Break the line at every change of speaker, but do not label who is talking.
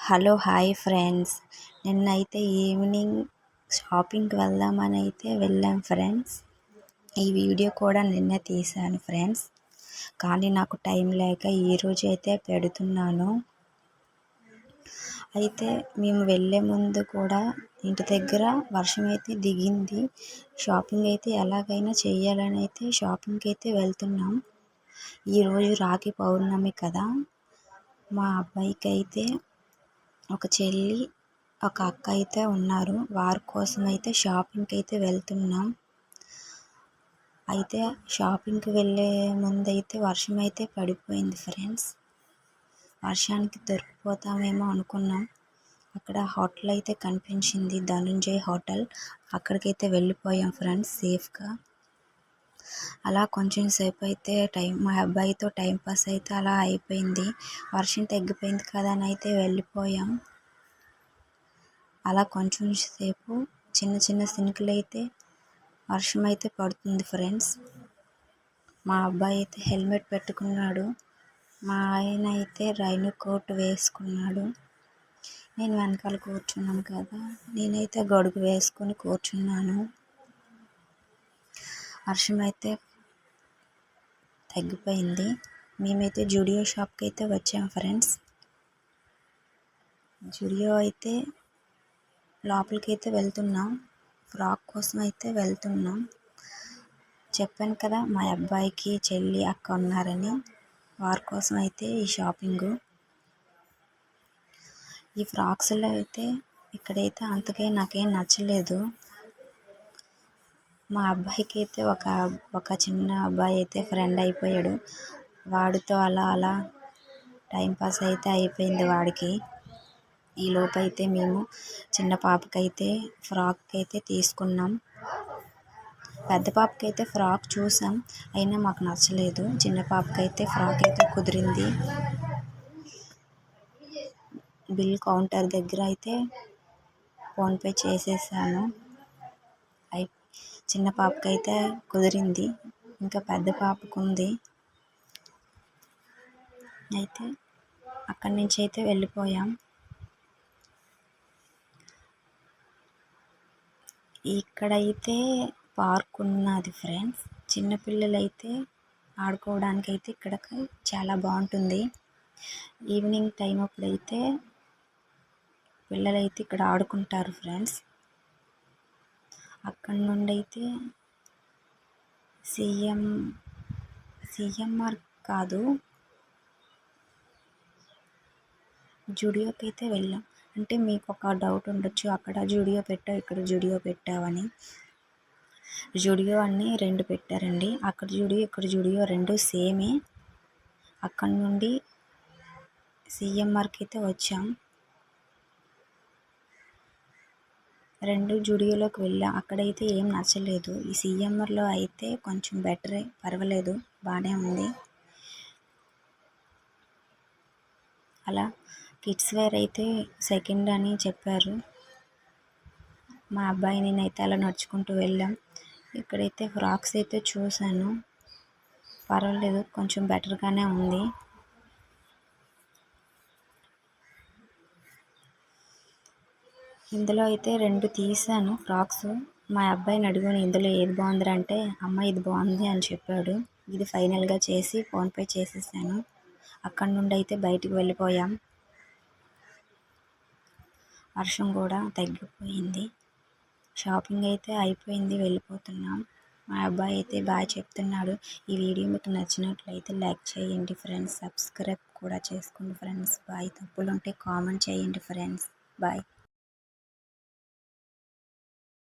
Hello hi friends. నిన్నైతే evening షాపింగ్కి వెళ్దామని వెళ్ళాం ఫ్రెండ్స్. ఈ వీడియో కూడా నిన్నే తీశాను ఫ్రెండ్స్, కానీ నాకు టైం లేక ఈరోజు అయితే పెడుతున్నాను. అయితే మేము వెళ్ళే ముందు కూడా ఇంటి దగ్గర వర్షం అయితే దిగింది. షాపింగ్ అయితే ఎలాగైనా చేయాలని షాపింగ్కి అయితే వెళ్తున్నాం. ఈరోజు రాఖీ పౌర్ణమి కదా. మా అబ్బాయికి అయితే ఒక చెల్లి, ఒక అక్క అయితే ఉన్నారు. వారి కోసం అయితే షాపింగ్కి అయితే వెళ్తున్నాం. అయితే షాపింగ్కి వెళ్ళే ముందైతే వర్షం అయితే పడిపోయింది ఫ్రెండ్స్. వర్షానికి దొరికిపోతామేమో అనుకున్నాం. అక్కడ హోటల్ అయితే కనిపించింది, ధనుంజయ్ హోటల్. అక్కడికైతే వెళ్ళిపోయాం ఫ్రెండ్స్ సేఫ్గా. అలా కొంచెం సేపు అయితే మా అబ్బాయితో టైంపాస్ అయితే అలా అయిపోయింది. వర్షం తగ్గిపోయింది కదా అని అయితే వెళ్ళిపోయాం. అలా కొంచెం సేపు చిన్న చిన్న సినుకులు అయితే వర్షం అయితే పడుతుంది ఫ్రెండ్స్. మా అబ్బాయి అయితే హెల్మెట్ పెట్టుకున్నాడు, మా ఆయన అయితే రైన్ కోట్ వేసుకున్నాడు. నేను వెనకాల కూర్చున్నాను కదా, నేనైతే గొడుగు వేసుకొని కూర్చున్నాను. వర్షం అయితే తగ్గిపోయింది. మేమైతే జూడియో షాప్కి అయితే వచ్చాం ఫ్రెండ్స్. జూడియో అయితే లోపలికి అయితే వెళ్తున్నాం. ఫ్రాక్ కోసం అయితే వెళ్తున్నాం. చెప్పాను కదా మా అబ్బాయికి చెల్లి, అక్క ఉన్నారని. వారి కోసం అయితే ఈ షాపింగు. ఈ ఫ్రాక్స్లో అయితే ఇక్కడైతే అంతగా నాకేం నచ్చలేదు. మా అబ్బాయికి అయితే ఒక చిన్న అబ్బాయి అయితే ఫ్రెండ్ అయిపోయాడు. వాడితో అలా అలా టైంపాస్ అయితే అయిపోయింది వాడికి. ఈలోపు అయితే మేము చిన్న పాపకైతే ఫ్రాక్ అయితే తీసుకున్నాం. పెద్ద పాపకైతే ఫ్రాక్ చూసాం, అయినా మాకు నచ్చలేదు. చిన్న పాపకైతే ఫ్రాక్ అయితే కుదిరింది. బిల్ కౌంటర్ దగ్గర అయితే ఫోన్పే చేసేసాను. చిన్న పాపకైతే కుదిరింది, ఇంకా పెద్ద పాపకు ఉంది. అయితే అక్కడి నుంచి అయితే వెళ్ళిపోయాం. ఇక్కడైతే పార్క్ ఉన్నది ఫ్రెండ్స్. చిన్నపిల్లలైతే ఆడుకోవడానికి అయితే ఇక్కడ చాలా బాగుంటుంది. ఈవినింగ్ టైం అప్పుడైతే పిల్లలైతే ఇక్కడ ఆడుకుంటారు ఫ్రెండ్స్. అక్కడి నుండి అయితే సిఎంఆర్ కాదు, జూడియోకి అయితే వెళ్ళాం. అంటే మీకు ఒక డౌట్ ఉండొచ్చు, అక్కడ జూడియో పెట్టావు, ఇక్కడ జూడియో పెట్టావని. జూడియో అన్నీ 2 పెట్టారండి. అక్కడ జూడియో, ఇక్కడ జూడియో 2 సేమే. అక్కడి నుండి సిఎంఆర్కి అయితే వచ్చాం. 2 జూడియోలోకి వెళ్ళాం. అక్కడైతే ఏం నచ్చలేదు. ఈ సిఎంఆర్లో అయితే కొంచెం బెటరే, పర్వాలేదు, బాగానే ఉంది. అలా కిడ్స్ వేర్ అయితే సెకండ్ అని చెప్పారు. మా అబ్బాయి నేనైతే అలా నడుచుకుంటూ వెళ్ళాం. ఇక్కడైతే ఫ్రాక్స్ అయితే చూశాను, పర్వాలేదు, కొంచెం బెటర్గానే ఉంది. ఇందులో అయితే 2 తీసాను ఫ్రాక్స్. మా అబ్బాయిని అడిగాను ఇందులో ఏది బాగుందిరా అంటే, అమ్మ ఇది బాగుంది అని చెప్పాడు. ఇది ఫైనల్గా చేసి ఫోన్పే చేసేసాను. అక్కడి నుండి అయితే బయటికి వెళ్ళిపోయాం. వర్షం కూడా తగ్గిపోయింది. షాపింగ్ అయితే అయిపోయింది, వెళ్ళిపోతున్నాం. మా అబ్బాయి అయితే బాయ్ చెప్తున్నాడు. ఈ వీడియో మీకు నచ్చినట్లయితే లైక్ చేయండి ఫ్రెండ్స్, సబ్స్క్రైబ్ కూడా చేసుకోండి ఫ్రెండ్స్. బాయ్. తప్పులు ఉంటే కామెంట్ చేయండి ఫ్రెండ్స్. బాయ్.